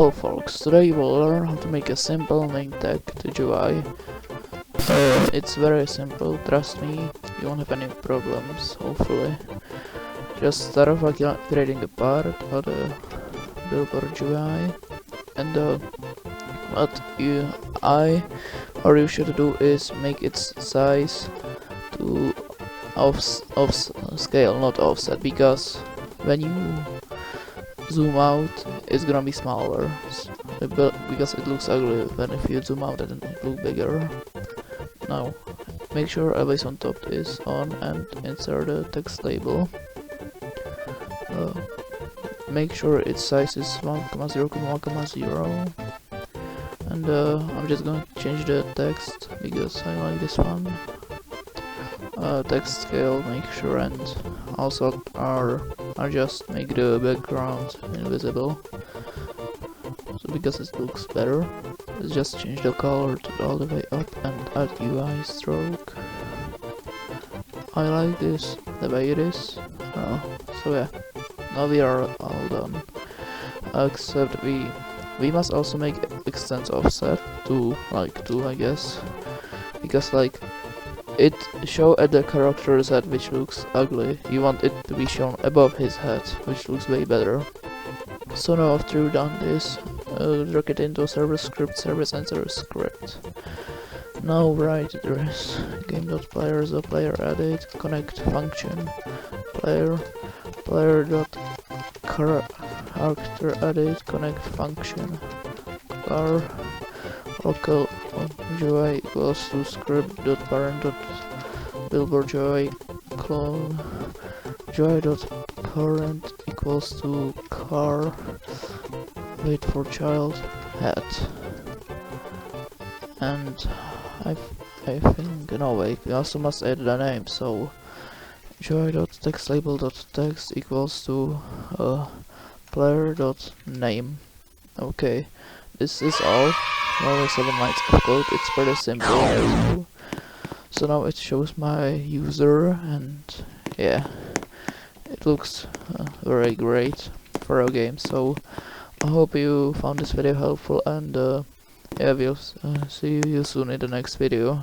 Hello folks, today we'll learn how to make a simple name tag to GUI. It's very simple, trust me, you won't have any problems, hopefully. Just start off by creating a part of the BillboardGUI, and what you should do is make its size to off scale, not offset, because when you zoom out, it's gonna be smaller, because it looks ugly when if you zoom out and it looks bigger. Now, make sure always on top is on and insert the text label. Make sure its size is 1,0,1,0, and I'm just gonna change the text because I like this one. Text scale, make sure, and also just make the background invisible, so because it looks better. Let's just change the color to all the way up and add UI stroke. I like this the way it is. So yeah, now we are all done, except we must also make extends offset to like 2, I guess, because like it show at the character's head, which looks ugly. You want it to be shown above his head, which looks way better. So now after you've done this, drag it into server script, service enter script. Now write address game.player, the player added connect function player dot character added connect function car local GUI equals to script dot parent dot billboard GUI clone GUI dot parent equals to car wait for child hat, and I think no wait, we also must add the name, so GUI dot text label dot text equals to player dot name. Okay, this is all. Only 7 lines of code. It's pretty simple. So now it shows my user, and yeah, it looks very great for a game. So I hope you found this video helpful, and yeah, we'll see you soon in the next video.